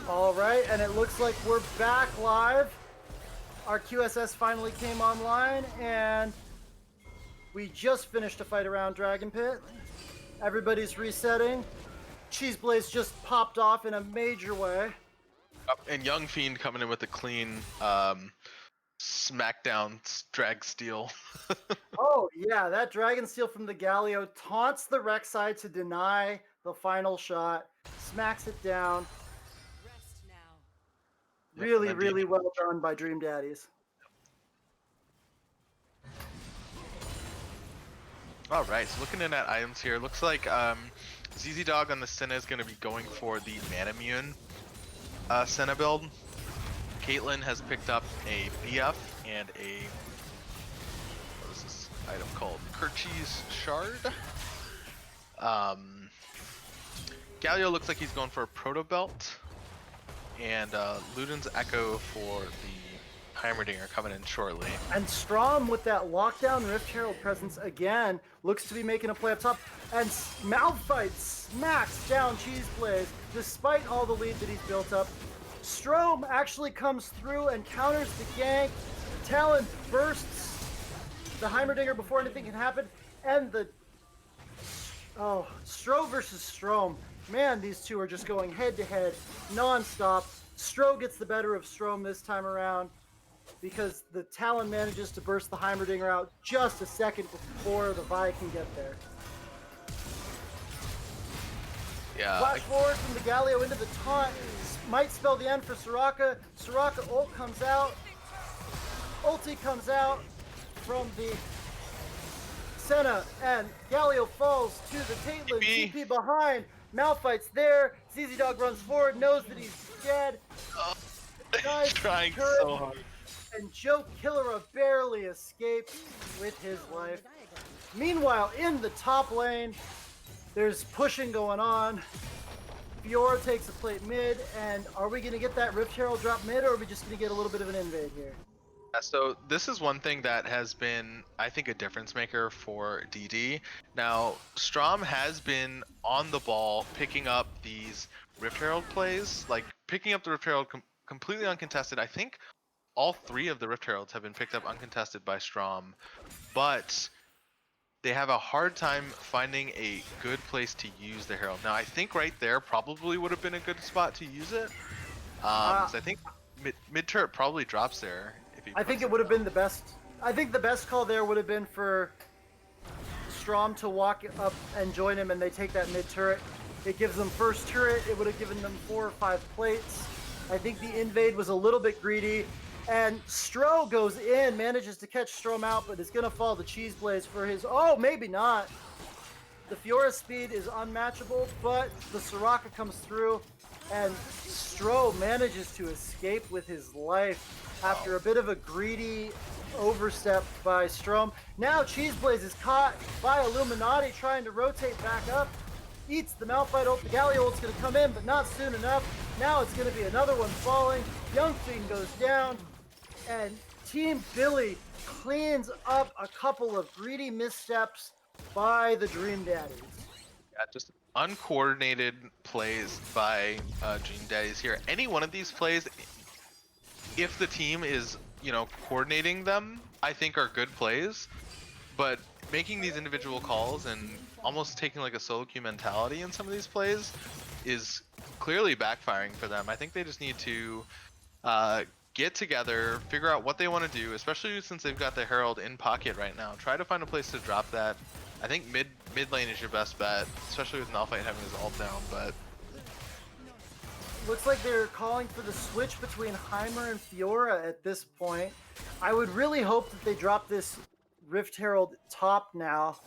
All right, and it looks like we're back live. Our QSS finally came online, and we just finished a fight around Dragon Pit. Everybody's resetting. Cheese Blaze just popped off in a major way. And Young Fiend coming in with a clean smackdown drag steal. Oh, yeah, that Dragon Steel from the Galio taunts the Rek'Sai to deny the final shot, smacks it down. Rest now. Really, really well done by Dream Daddies. All right, so looking in at items here, looks like ZZ Dog on the Senna is going to be going for the Manamune Senna build. Caitlyn has picked up a BF and a, what is this item called? Kerchi's Shard. Galio looks like he's going for a Proto Belt, and Luden's Echo for the Heimerdinger coming in shortly. And Strom with that lockdown Rift Herald presence again looks to be making a play up top. And Malphite smacks down Cheese Blaze despite all the lead that he's built up. Strom actually comes through and counters the gank. Talon bursts the Heimerdinger before anything can happen. And the... Oh, Stro versus Strom. Man, these two are just going head to head, non-stop. Stro gets the better of Strom this time around, because the Talon manages to burst the Heimerdinger out just a second before the Vi can get there. Yeah. Flash forward from the Galio into the taunt might spell the end for Soraka. Soraka ult comes out. Ulti comes out from the Senna, and Galio falls to the Caitlyn. TP behind. Malphite's there. ZZ Dog runs forward, knows that he's dead. He's trying so hard. And Joe Killera barely escapes with his life. Meanwhile, in the top lane, there's pushing going on. Fiora takes a plate mid, and are we going to get that Rift Herald drop mid, or are we just going to get a little bit of an invade here? Yeah, so this is one thing that has been, I think, a difference maker for DD. Now, Strom has been on the ball picking up these Rift Herald plays, like picking up the Rift Herald completely uncontested. I think all three of the Rift Heralds have been picked up uncontested by Strom, but they have a hard time finding a good place to use the Herald. Now, I think right there probably would have been a good spot to use it. So I think mid turret probably drops there. I think it would have been the best. I think the best call there would have been for Strom to walk up and join him, and they take that mid turret. It gives them first turret. It would have given them 4 or 5 plates. I think the invade was a little bit greedy, and Stro goes in, manages to catch Strom out, but is going to fall to Cheese Blaze for his... Oh, maybe not. The Fiora speed is unmatchable, but the Soraka comes through, and Stro manages to escape with his life after a bit of a greedy overstep by Strom. Now Cheese Blaze is caught by Illuminati trying to rotate back up. Eats the Malphite ult. The Galio ult's going to come in, but not soon enough. Now it's going to be another one falling. Young Fiend goes down, and Team Billy cleans up a couple of greedy missteps by the Dream Daddies. Yeah, just uncoordinated plays by Dream Daddies here. Any one of these plays, if the team is, coordinating them, I think are good plays, but making these individual calls and almost taking like a solo queue mentality in some of these plays is clearly backfiring for them. I think they just need to get together, figure out what they want to do, especially since they've got the Herald in pocket right now. Try to find a place to drop that. I think mid lane is your best bet, especially with Malphite having his ult down, but looks like they're calling for the switch between Heimer and Fiora at this point. I would really hope that they drop this Rift Herald top now,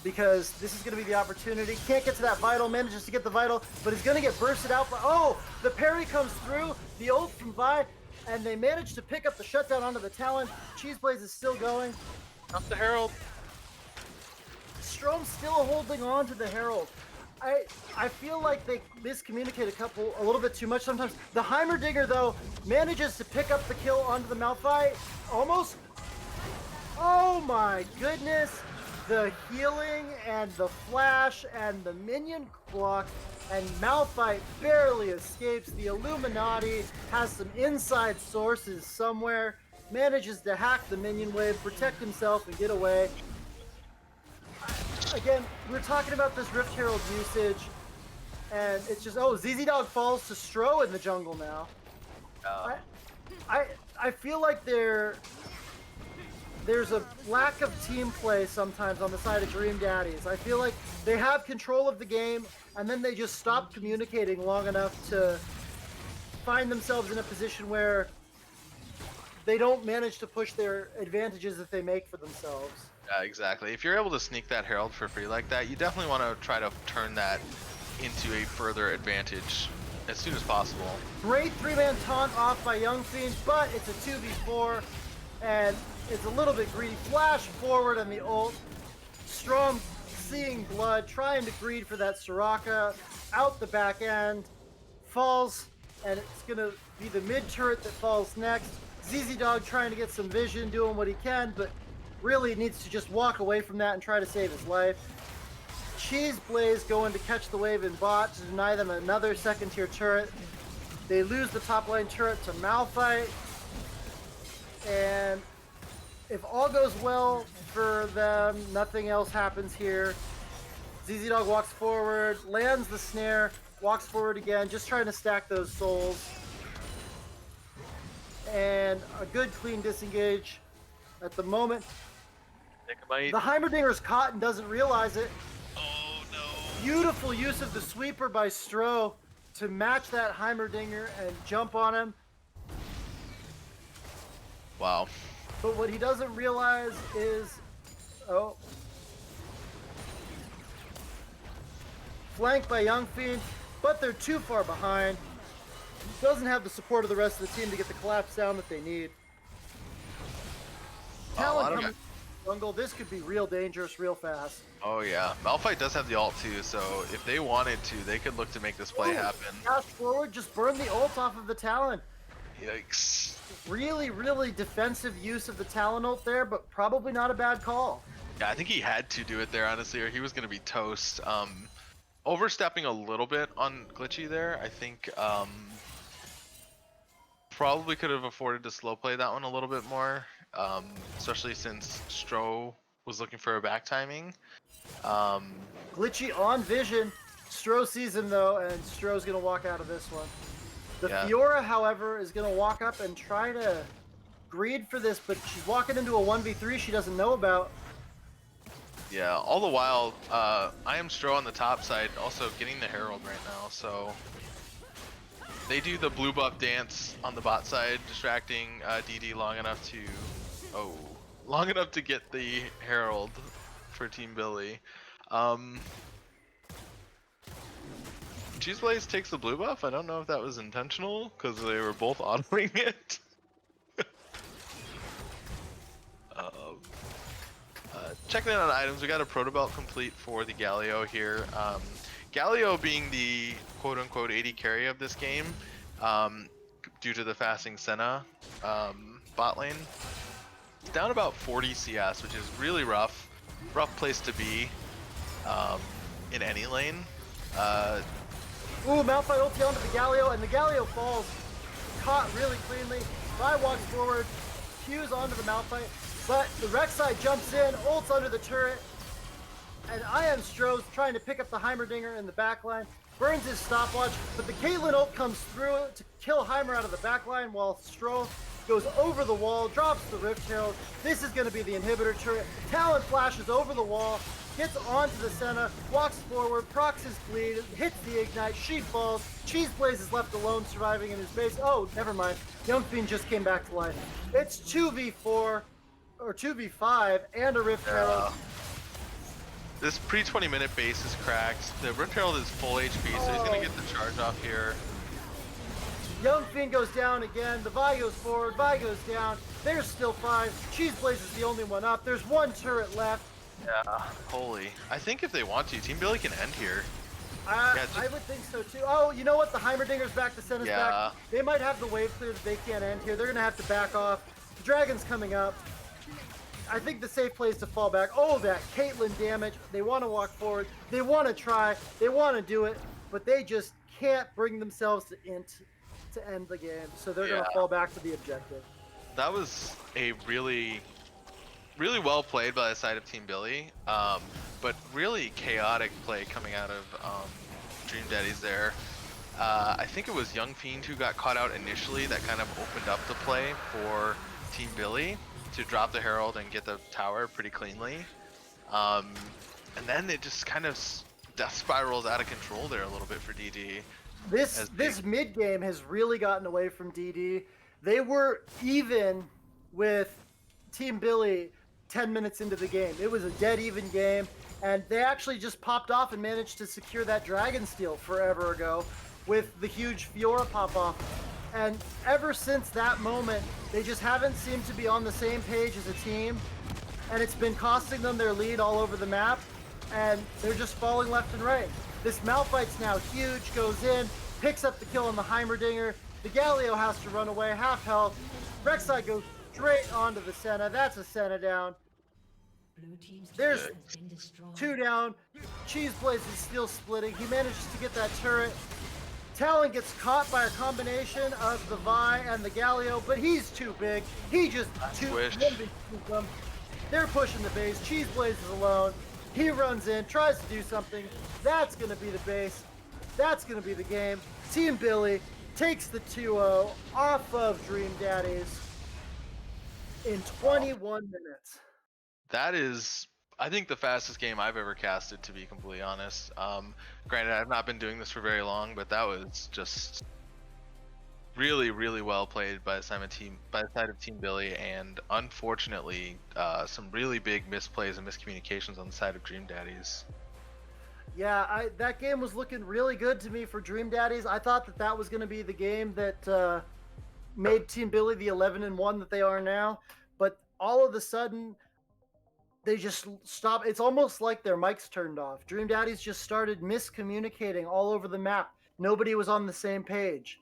because this is going to be the opportunity. Can't get to that Vital, manages to get the Vital, but he's going to get bursted out. Oh, the parry comes through, the ult from Vi, and they manage to pick up the shutdown onto the Talon. Cheese Blaze is still going. Up the Herald. Strom's still holding on to the Herald. I feel like they miscommunicate a little bit too much sometimes. The Heimerdinger, though, manages to pick up the kill onto the Malphite. Almost. Oh my goodness. the healing and the flash and the minion block, and Malphite barely escapes. The Illuminati has some inside sources somewhere, manages to hack the minion wave, protect himself, and get away. Again, we're talking about this Rift Herald usage, and it's just, oh, ZZ Dog falls to Stro in the jungle now. I feel like there's a lack of team play sometimes on the side of Dream Daddies. I feel like they have control of the game, and then they just stop communicating long enough to find themselves in a position where they don't manage to push their advantages that they make for themselves. Yeah, exactly. If you're able to sneak that Herald for free like that, you definitely want to try to turn that into a further advantage as soon as possible. Great three-man taunt off by Young Fiend, but it's a 2v4, and it's a little bit greedy. Flash forward on the ult. Strom seeing blood, trying to greed for that Soraka. Out the back end. Falls, and it's going to be the mid turret that falls next. ZZ Dog trying to get some vision, doing what he can, but really needs to just walk away from that and try to save his life. Cheese Blaze going to catch the wave in bot to deny them another second tier turret. They lose the top lane turret to Malphite. And if all goes well for them, nothing else happens here. ZZ Dog walks forward, lands the snare, walks forward again, just trying to stack those souls. And a good clean disengage at the moment. The Heimerdinger's caught and doesn't realize it. Oh no. Beautiful use of the sweeper by Stro to match that Heimerdinger and jump on him. Wow. But what he doesn't realize is, oh, flanked by Young Fiend, but they're too far behind. Doesn't have the support of the rest of the team to get the collapse down that they need. Talon coming jungle. This could be real dangerous, real fast. Oh yeah, Malphite does have the ult too, so if they wanted to, they could look to make this play happen. Fast forward, just burn the ult off of the Talon. Yikes. Really, really defensive use of the Talon ult there, but probably not a bad call. Yeah, I think he had to do it there, honestly, or he was going to be toast. Overstepping a little bit on Glitchy there. I think probably could have afforded to slow play that one a little bit more, especially since Stro was looking for a back timing. Glitchy on vision. Stro sees him though, and Stro's going to walk out of this one. The Yeah. Fiora, however, is going to walk up and try to greed for this, but she's walking into a 1v3 she doesn't know about. Yeah, all the while, I am Stro on the top side, also getting the Herald right now, so they do the blue buff dance on the bot side, distracting DD long enough to get the Herald for Team Billy. Cheese Blaze takes the blue buff. I don't know if that was intentional because they were both autoing it. Checking in on items, we got a proto belt complete for the Galio here. Galio being the quote-unquote AD carry of this game, due to the fasting Senna bot lane. It's down about 40 CS, which is really rough place to be in any lane. Ooh, Malphite ulti onto the Galio, and the Galio falls. Caught really cleanly. Vi walks forward, Q's onto the Malphite, but the Rek'Sai jumps in, ults under the turret, and I Am Stro's trying to pick up the Heimerdinger in the backline, burns his stopwatch, but the Caitlyn ult comes through to kill Heimer out of the backline while Stro goes over the wall, drops the Rift Herald. This is going to be the inhibitor turret. Talon flashes over the wall, gets onto the Senna, walks forward, procs his bleed, hits the ignite, she falls. Cheese Blaze is left alone surviving in his base. Oh, never mind. Young Fiend just came back to life. It's 2v4, or 2v5, and a Rift Herald. This pre-20 minute base is cracked. The Rift Herald is full HP, so he's going to get the charge off here. Young Fiend goes down again. The Vi goes forward. Vi goes down. There's still 5. Cheese Blaze is the only one up. There's one turret left. Yeah, holy. I think if they want to, Team Billy can end here. I would think so too. Oh, you know what? The Heimerdinger's back. The Senna's back. They might have the wave clear that they can't end here. They're going to have to back off. The Dragon's coming up. I think the safe play is to fall back. Oh, that Caitlyn damage. They want to walk forward. They want to try. They want to do it, but they just can't bring themselves to end the game. So they're going to fall back to the objective. That was a really well played by the side of Team Billy, but really chaotic play coming out of Dream Daddies there. I think it was Young Fiend who got caught out initially that kind of opened up the play for Team Billy to drop the Herald and get the tower pretty cleanly. And then it just kind of death spirals out of control there a little bit for DD. This mid game has really gotten away from DD. They were even with Team Billy 10 minutes into the game. It was a dead even game, and they actually just popped off and managed to secure that Dragon Steel forever ago with the huge Fiora pop off. And ever since that moment, they just haven't seemed to be on the same page as a team, and it's been costing them their lead all over the map, and they're just falling left and right. This Malphite's now huge, goes in, picks up the kill on the Heimerdinger. The Galio has to run away, half health. Rek'Sai goes straight onto the Senna. That's a Senna down. There's 2 down. Cheese Blaze is still splitting. He manages to get that turret. Talon gets caught by a combination of the Vi and the Galio, but he's too big. He just them. They're pushing the base. Cheese Blaze is alone. He runs in, tries to do something. That's going to be the base. That's going to be the game. Team Billy takes the 2-0 off of Dream Daddies in 21 minutes. That is, I think, the fastest game I've ever casted, to be completely honest. Granted, I've not been doing this for very long, but that was just really well played by the side of Team Billy, and unfortunately, some really big misplays and miscommunications on the side of Dream Daddies. Yeah, that game was looking really good to me for Dream Daddies. I thought that was going to be the game that made Team Billy the 11-1 that they are now, but all of a sudden, they just stopped. It's almost like their mics turned off. Dream Daddies just started miscommunicating all over the map. Nobody was on the same page.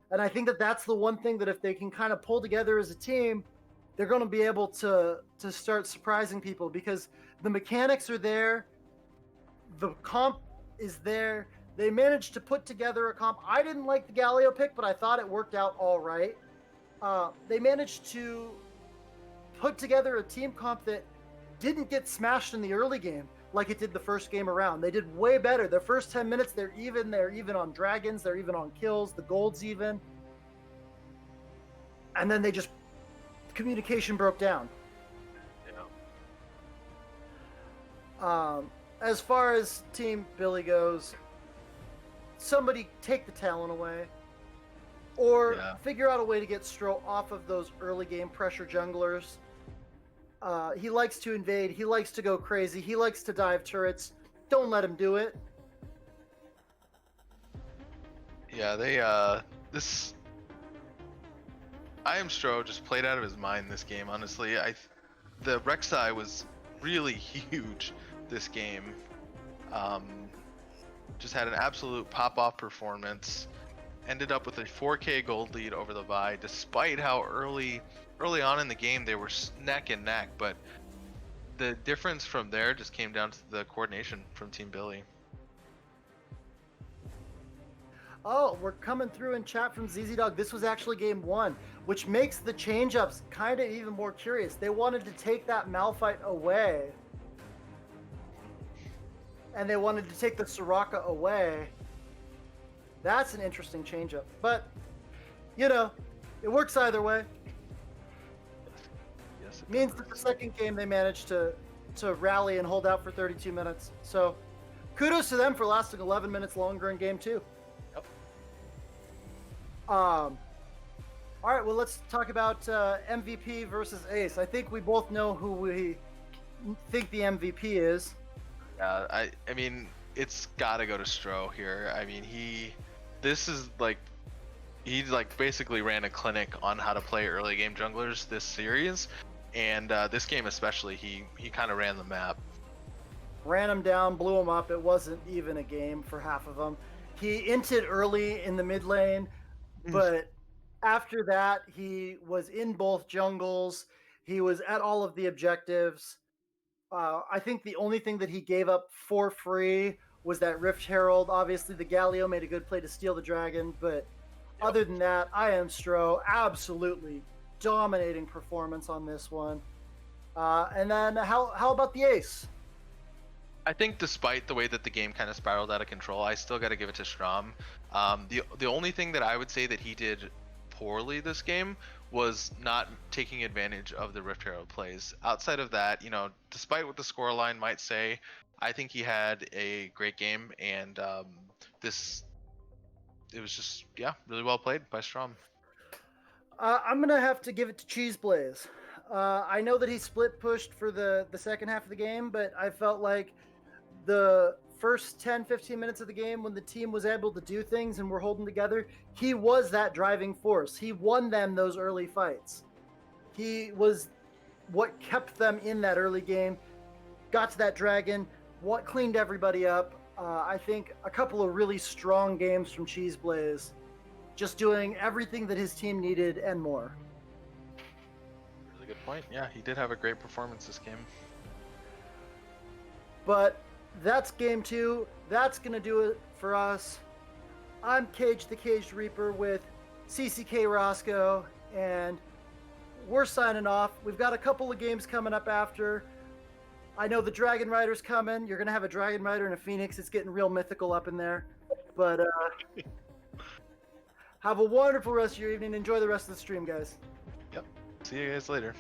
And I think that's the one thing that if they can kind of pull together as a team, they're going to be able to start surprising people, because the mechanics are there. The comp is there. They managed to put together a comp. I didn't like the Galio pick, but I thought it worked out all right. They managed to put together a team comp that didn't get smashed in the early game like it did the first game around. They did way better. The first 10 minutes, they're even on dragons, they're even on kills, the gold's even. And then communication broke down. Yeah. As far as Team Billy goes, somebody take the Talon away, or figure out a way to get Stro off of those early game pressure junglers. He likes to invade. He likes to go crazy. He likes to dive turrets. Don't let him do it. Yeah, this I Am Stro just played out of his mind this game, honestly. The Rek'Sai was really huge this game. Just had an absolute pop-off performance. Ended up with a 4K gold lead over the Vi, despite how early on in the game they were neck and neck, but the difference from there just came down to the coordination from Team Billy. Oh, we're coming through in chat from ZZ Dog. This was actually game 1, which makes the change-ups kind of even more curious. They wanted to take that Malphite away, and they wanted to take the Soraka away. That's an interesting change-up, but it works either way. Yes, it Means that the second game they managed to rally and hold out for 32 minutes. So kudos to them for lasting 11 minutes longer in game 2. Yep. All right, well, let's talk about MVP versus Ace. I think we both know who we think the MVP is. Yeah, I mean, it's got to go to Stro here. I mean, he basically ran a clinic on how to play early game junglers this series, and this game especially, he kind of ran the map. Ran him down, blew him up. It wasn't even a game for half of them. He inted early in the mid lane, but after that, he was in both jungles. He was at all of the objectives. I think the only thing that he gave up for free was that Rift Herald. Obviously, the Galio made a good play to steal the dragon, but other than that, I am Stro. Absolutely dominating performance on this one. And then how about the ace? I think despite the way that the game kind of spiraled out of control, I still got to give it to Strom. The only thing that I would say that he did poorly this game was not taking advantage of the Rift Herald plays. Outside of that, despite what the scoreline might say, I think he had a great game, and it was just really well played by Strom. I'm gonna have to give it to Cheese Blaze. I know that he split pushed for the second half of the game, but I felt like the first 10-15 minutes of the game, when the team was able to do things and were holding together, he was that driving force. He won them those early fights. He was what kept them in that early game, got to that dragon, what cleaned everybody up. I think a couple of really strong games from Cheese Blaze, just doing everything that his team needed and more. Really good point. Yeah, he did have a great performance this game. But that's game 2. That's going to do it for us. I'm Cage the Caged Reaper with CCK Roscoe, and we're signing off. We've got a couple of games coming up after. I know the Dragon Rider's coming. You're going to have a Dragon Rider and a Phoenix. It's getting real mythical up in there. But have a wonderful rest of your evening. Enjoy the rest of the stream, guys. Yep. See you guys later.